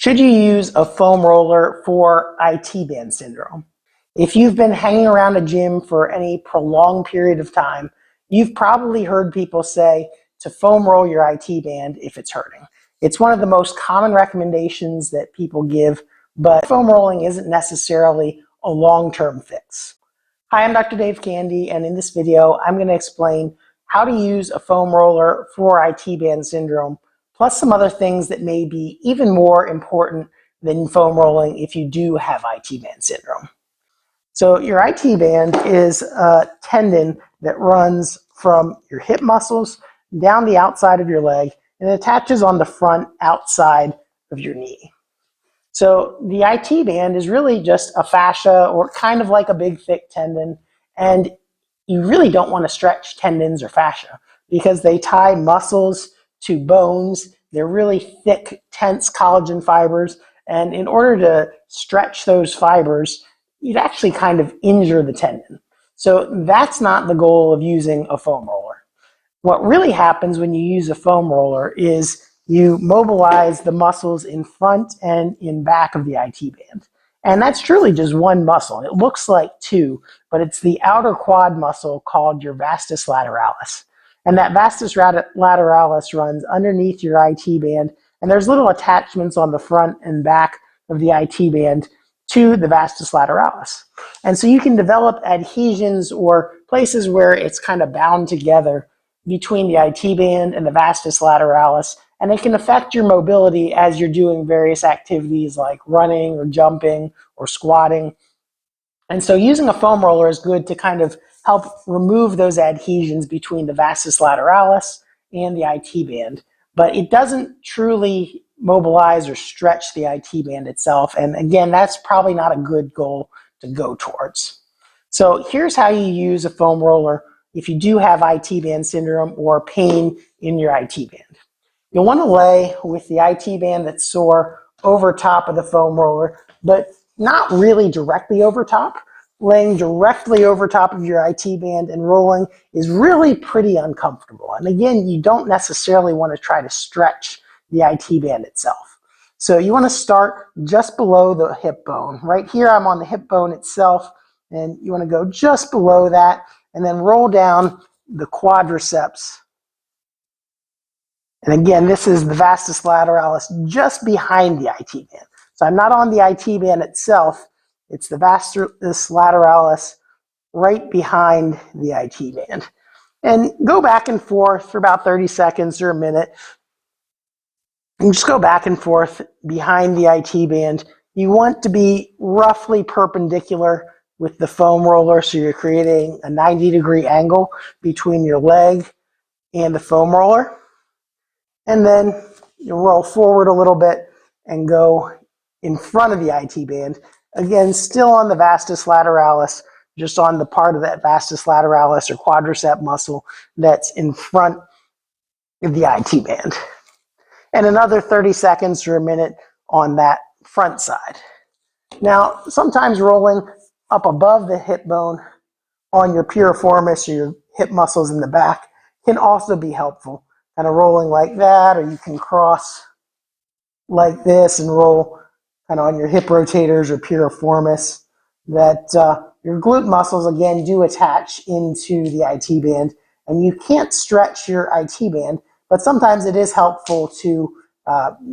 Should you use a foam roller for IT band syndrome? If you've been hanging around a gym for any prolonged period of time, you've probably heard people say to foam roll your IT band if it's hurting. It's one of the most common recommendations that people give, but foam rolling isn't necessarily a long-term fix. Hi, I'm Dr. Dave Candy, and in this video, I'm going to explain how to use a foam roller for IT band syndrome, plus some other things that may be even more important than foam rolling if you do have IT band syndrome. So your IT band is a tendon that runs from your hip muscles down the outside of your leg and attaches on the front outside of your knee. So the IT band is really just a fascia, or kind of like a big thick tendon, and you really don't want to stretch tendons or fascia because they tie muscles to bones. They're really thick, tense collagen fibers, and in order to stretch those fibers, you'd actually kind of injure the tendon. So that's not the goal of using a foam roller. What really happens when you use a foam roller is you mobilize the muscles in front and in back of the IT band. And that's truly just one muscle. It looks like two, but it's the outer quad muscle called your vastus lateralis. And that vastus lateralis runs underneath your IT band, and there's little attachments on the front and back of the IT band to the vastus lateralis. And so you can develop adhesions or places where it's kind of bound together between the IT band and the vastus lateralis, and it can affect your mobility as you're doing various activities like running or jumping or squatting. And so using a foam roller is good to kind of help remove those adhesions between the vastus lateralis and the IT band, but it doesn't truly mobilize or stretch the IT band itself. And again, that's probably not a good goal to go towards. So here's how you use a foam roller if you do have IT band syndrome or pain in your IT band. You'll want to lay with the IT band that's sore over top of the foam roller, but not really directly over top. Laying directly over top of your IT band and rolling is really pretty uncomfortable. And again, you don't necessarily want to try to stretch the IT band itself. So you want to start just below the hip bone. Right here, I'm on the hip bone itself, and you want to go just below that and then roll down the quadriceps. And again, this is the vastus lateralis just behind the IT band. So I'm not on the IT band itself. It's the vastus lateralis right behind the IT band. And go back and forth for about 30 seconds or a minute. And just go back and forth behind the IT band. You want to be roughly perpendicular with the foam roller, so you're creating a 90-degree angle between your leg and the foam roller. And then you roll forward a little bit and go in front of the IT band. Again, still on the vastus lateralis, just on the part of that vastus lateralis or quadricep muscle that's in front of the IT band. And another 30 seconds or a minute on that front side. Now, sometimes rolling up above the hip bone on your piriformis or your hip muscles in the back can also be helpful. Kind of rolling like that, or you can cross like this and roll kind of on your hip rotators or piriformis. That your glute muscles, again, do attach into the IT band, and you can't stretch your IT band, but sometimes it is helpful to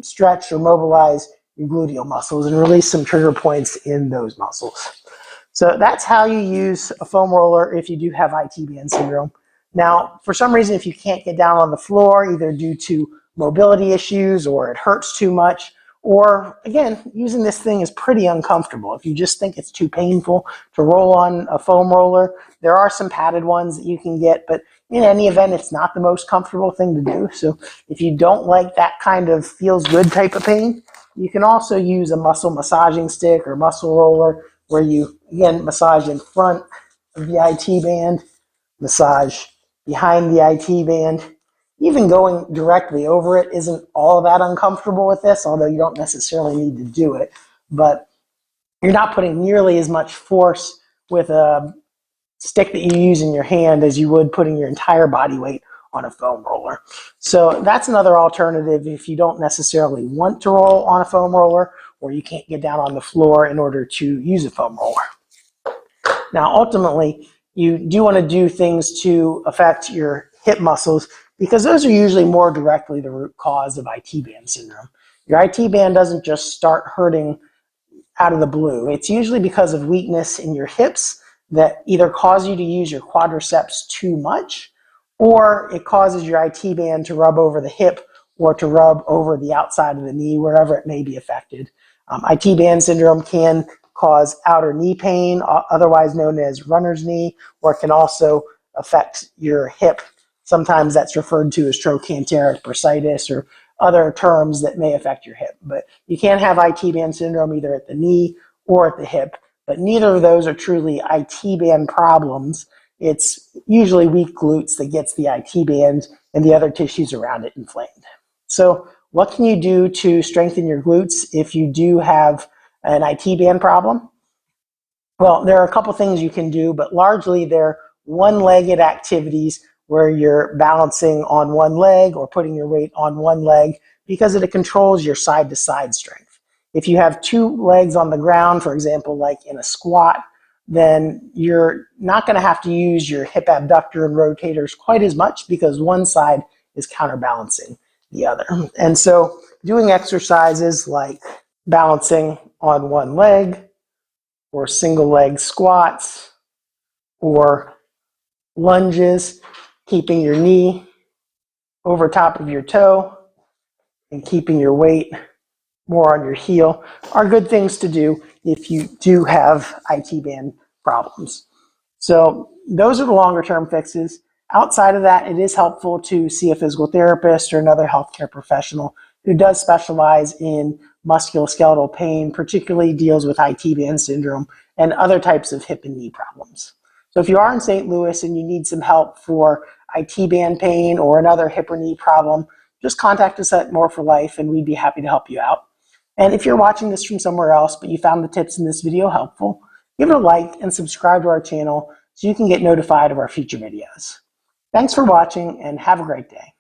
stretch or mobilize your gluteal muscles and release some trigger points in those muscles. So that's how you use a foam roller if you do have IT band syndrome. Now, for some reason, if you can't get down on the floor, either due to mobility issues or it hurts too much, or again, using this thing is pretty uncomfortable. If you just think it's too painful to roll on a foam roller, there are some padded ones that you can get, but in any event, it's not the most comfortable thing to do. So if you don't like that kind of feels good type of pain, you can also use a muscle massaging stick or muscle roller where you, again, massage in front of the IT band, massage behind the IT band. Even going directly over it isn't all that uncomfortable with this, although you don't necessarily need to do it. But you're not putting nearly as much force with a stick that you use in your hand as you would putting your entire body weight on a foam roller. So that's another alternative if you don't necessarily want to roll on a foam roller, or you can't get down on the floor in order to use a foam roller. Now, ultimately, you do want to do things to affect your hip muscles because those are usually more directly the root cause of IT band syndrome. Your IT band doesn't just start hurting out of the blue. It's usually because of weakness in your hips that either cause you to use your quadriceps too much, or it causes your IT band to rub over the hip or to rub over the outside of the knee, wherever it may be affected. IT band syndrome can cause outer knee pain, otherwise known as runner's knee, or it can also affect your hip. Sometimes that's referred to as trochanteric bursitis or other terms that may affect your hip. But you can have IT band syndrome either at the knee or at the hip, but neither of those are truly IT band problems. It's usually weak glutes that gets the IT band and the other tissues around it inflamed. So what can you do to strengthen your glutes if you do have an IT band problem? Well, there are a couple things you can do, but largely they're one-legged activities where you're balancing on one leg or putting your weight on one leg because it controls your side-to-side strength. If you have two legs on the ground, for example, like in a squat, then you're not going to have to use your hip abductor and rotators quite as much because one side is counterbalancing the other. And so doing exercises like balancing on one leg or single leg squats or lunges, keeping your knee over top of your toe and keeping your weight more on your heel are good things to do if you do have IT band problems. So those are the longer term fixes. Outside of that, it is helpful to see a physical therapist or another healthcare professional who does specialize in musculoskeletal pain, particularly deals with IT band syndrome and other types of hip and knee problems. So if you are in St. Louis and you need some help for IT band pain or another hip or knee problem, just contact us at More for Life and we'd be happy to help you out. And if you're watching this from somewhere else, but you found the tips in this video helpful, give it a like and subscribe to our channel so you can get notified of our future videos. Thanks for watching and have a great day.